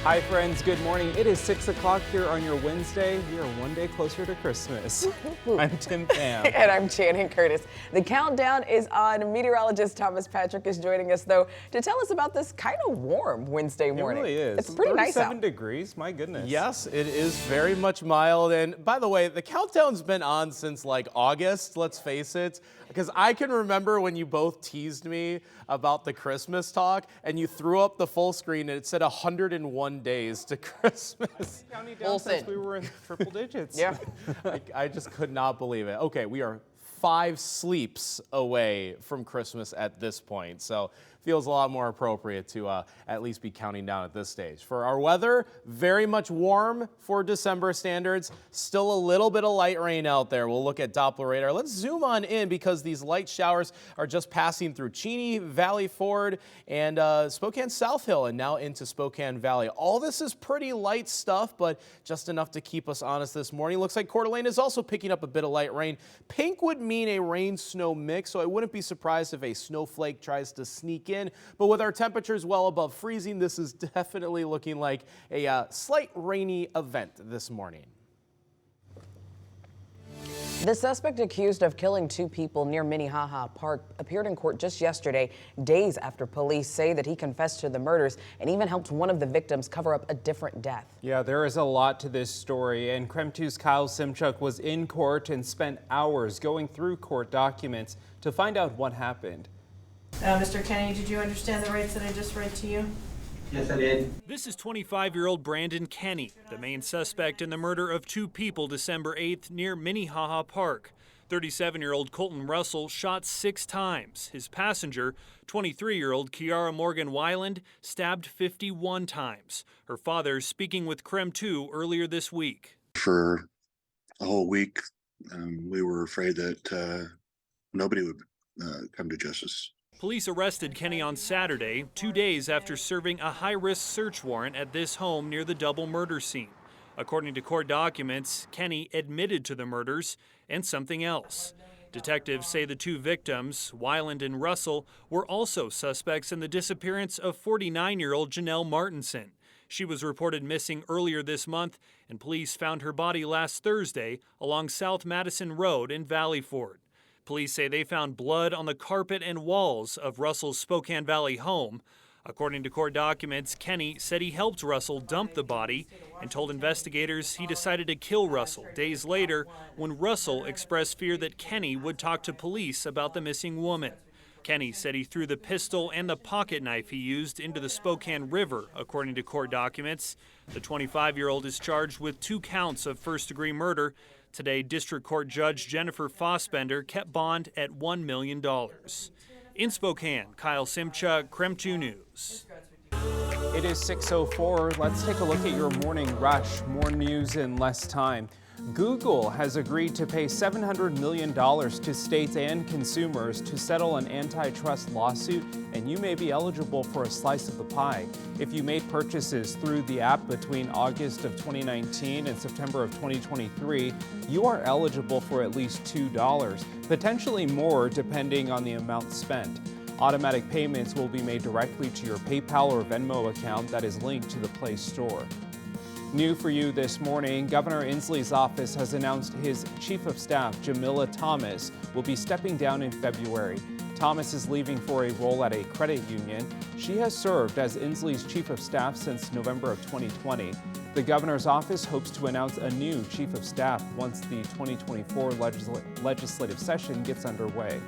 Hi friends, good morning. It is 6 o'clock here on your Wednesday. We are one day closer to Christmas. I'm Tim Pham. And I'm Channing Curtis. The countdown is on. Meteorologist Thomas Patrick is joining us, though, to tell us about this kind of warm Wednesday morning. It really is. It's pretty nice out. 37 degrees, my goodness. Yes, it is very much mild. And by the way, the countdown's been on since like August, let's face it. Because I can remember when you both teased me about the Christmas talk and you threw up the full screen and it said 101 days to Christmas. Counting down since we were in triple digits. Yeah. I just could not believe it. Okay, we are 5 sleeps away from Christmas at this point. So feels a lot more appropriate to at least be counting down at this stage. For our weather, very much warm for December standards. Still a little bit of light rain out there. We'll look at Doppler radar. Let's zoom on in because these light showers are just passing through Cheney, Valley Forge, and Spokane South Hill and now into Spokane Valley. All this is pretty light stuff, but just enough to keep us honest this morning. Looks like Coeur d'Alene is also picking up a bit of light rain. Pink would mean a rain-snow mix, so I wouldn't be surprised if a snowflake tries to sneak in. But with our temperatures well above freezing, this is definitely looking like a slight rainy event this morning. The suspect accused of killing 2 people near Minnehaha Park appeared in court just yesterday, days after police say that he confessed to the murders and even helped one of the victims cover up a different death. Yeah, there is a lot to this story, and KREM 2's Kyle Simchuk was in court and spent hours going through court documents to find out what happened. Mr. Kenny, did you understand the rights that I just read to you? Yes, I did. This is 25-year-old Brandon Kenny, the main suspect in the murder of 2 people December 8th near Minnehaha Park. 37-year-old Colton Russell shot 6 times. His passenger, 23-year-old Kiara Morgan Weiland, stabbed 51 times. Her father speaking with KREM 2 earlier this week. For a whole week, we were afraid that nobody would come to justice. Police arrested Kenny on Saturday, 2 days after serving a high-risk search warrant at this home near the double murder scene. According to court documents, Kenny admitted to the murders and something else. Detectives say the 2 victims, Weiland and Russell, were also suspects in the disappearance of 49-year-old Janelle Martinson. She was reported missing earlier this month, and police found her body last Thursday along South Madison Road in Valley Forge. Police say they found blood on the carpet and walls of Russell's Spokane Valley home. According to court documents, Kenny said he helped Russell dump the body and told investigators he decided to kill Russell days later when Russell expressed fear that Kenny would talk to police about the missing woman. Kenny said he threw the pistol and the pocket knife he used into the Spokane River, according to court documents. The 25-year-old is charged with 2 counts of first-degree murder. Today, District Court Judge Jennifer Fossbender kept bond at $1 million. In Spokane, Kyle Simchuk, KREM 2 News. It is 6:04. Let's take a look at your morning rush. More news in less time. Google has agreed to pay $700 million to states and consumers to settle an antitrust lawsuit, and you may be eligible for a slice of the pie. If you made purchases through the app between August of 2019 and September of 2023, you are eligible for at least $2, potentially more depending on the amount spent. Automatic payments will be made directly to your PayPal or Venmo account that is linked to the Play Store. New for you this morning, Governor Inslee's office has announced his Chief of Staff, Jamila Thomas, will be stepping down in February. Thomas is leaving for a role at a credit union. She has served as Inslee's Chief of Staff since November of 2020. The governor's office hopes to announce a new Chief of Staff once the 2024 legislative session gets underway.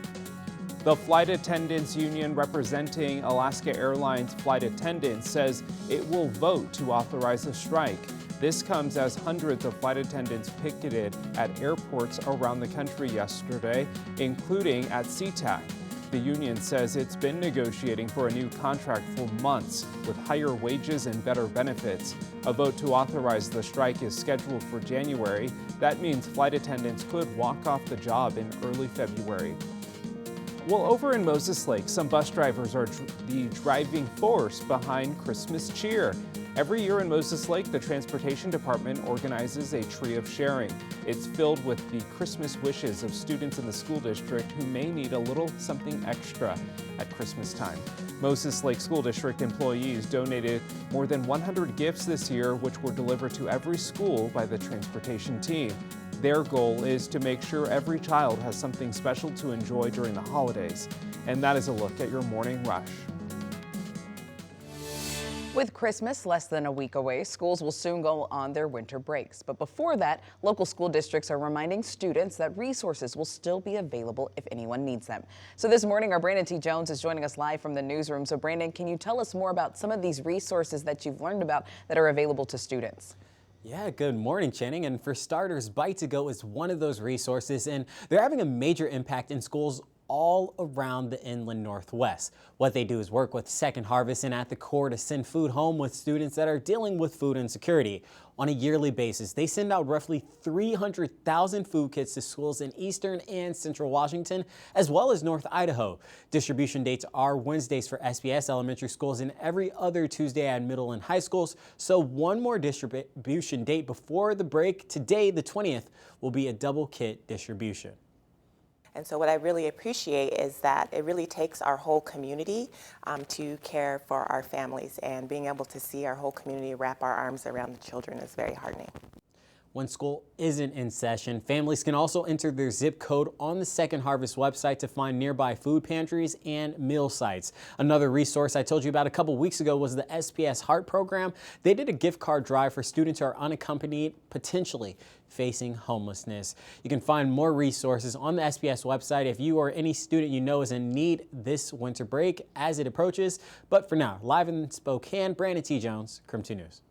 The flight attendants union representing Alaska Airlines flight attendants says it will vote to authorize a strike. This comes as hundreds of flight attendants picketed at airports around the country yesterday, including at SeaTac. The union says it's been negotiating for a new contract for months with higher wages and better benefits. A vote to authorize the strike is scheduled for January. That means flight attendants could walk off the job in early February. Well, over in Moses Lake, some bus drivers are the driving force behind Christmas cheer. Every year in Moses Lake, the Transportation Department organizes a tree of sharing. It's filled with the Christmas wishes of students in the school district who may need a little something extra at Christmas time. Moses Lake School District employees donated more than 100 gifts this year, which were delivered to every school by the transportation team. Their goal is to make sure every child has something special to enjoy during the holidays. And that is a look at your morning rush. With Christmas less than a week away, schools will soon go on their winter breaks. But before that, local school districts are reminding students that resources will still be available if anyone needs them. So this morning, our Brandon T. Jones is joining us live from the newsroom. So Brandon, can you tell us more about some of these resources that you've learned about that are available to students? Yeah, good morning, Channing. And for starters, Bite2Go is one of those resources, and they're having a major impact in schools all around the inland Northwest. What they do is work with Second Harvest and At the Core to send food home with students that are dealing with food insecurity. On a yearly basis, they send out roughly 300,000 food kits to schools in eastern and central Washington, as well as North Idaho. Distribution dates are Wednesdays for SPS elementary schools and every other Tuesday at middle and high schools. So one more distribution date before the break, today, the 20th, will be a double kit distribution. And so what I really appreciate is that it really takes our whole community to care for our families, and being able to see our whole community wrap our arms around the children is very heartening. When school isn't in session, families can also enter their zip code on the Second Harvest website to find nearby food pantries and meal sites. Another resource I told you about a couple weeks ago was the SPS Heart program. They did a gift card drive for students who are unaccompanied, potentially facing homelessness. You can find more resources on the SPS website if you or any student you know is in need this winter break as it approaches. But for now, live in Spokane, Brandon T. Jones, KREM 2 News.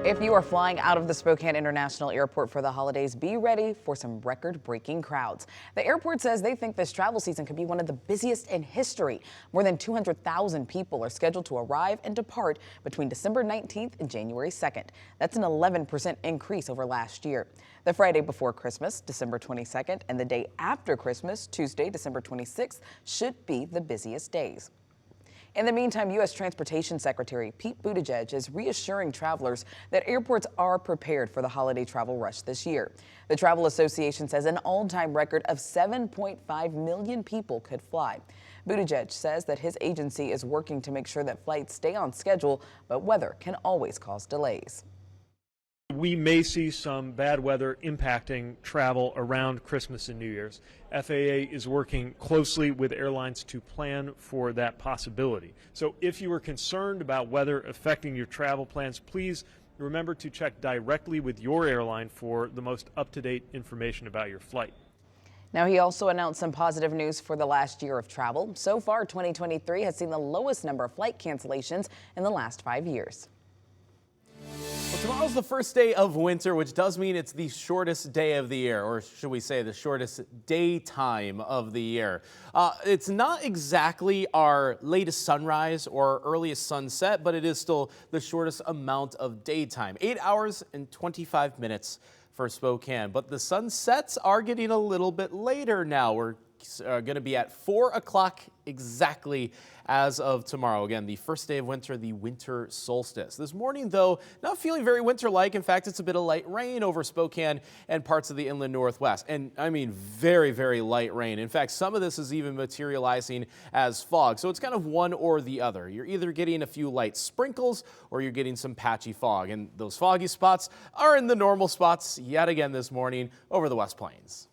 If you are flying out of the Spokane International Airport for the holidays, be ready for some record-breaking crowds. The airport says they think this travel season could be one of the busiest in history. More than 200,000 people are scheduled to arrive and depart between December 19th and January 2nd. That's an 11% increase over last year. The Friday before Christmas, December 22nd, and the day after Christmas, Tuesday, December 26th, should be the busiest days. In the meantime, U.S. Transportation Secretary Pete Buttigieg is reassuring travelers that airports are prepared for the holiday travel rush this year. The Travel Association says an all-time record of 7.5 million people could fly. Buttigieg says that his agency is working to make sure that flights stay on schedule, but weather can always cause delays. We may see some bad weather impacting travel around Christmas and New Year's. FAA is working closely with airlines to plan for that possibility. So if you are concerned about weather affecting your travel plans, please remember to check directly with your airline for the most up-to-date information about your flight. Now, he also announced some positive news for the last year of travel. So far, 2023 has seen the lowest number of flight cancellations in the last 5 years. Well, tomorrow's the first day of winter, which does mean it's the shortest day of the year, or should we say the shortest daytime of the year. It's not exactly our latest sunrise or earliest sunset, but it is still the shortest amount of daytime. 8 hours and 25 minutes for Spokane. But the sunsets are getting a little bit later now. We're going to be at 4 o'clock exactly as of tomorrow. Again, the first day of winter, the winter solstice. This morning, though, not feeling very winter-like. In fact, it's a bit of light rain over Spokane and parts of the inland Northwest. And I mean very, very light rain. In fact, some of this is even materializing as fog. So it's kind of one or the other. You're either getting a few light sprinkles or you're getting some patchy fog. And those foggy spots are in the normal spots yet again this morning over the West Plains.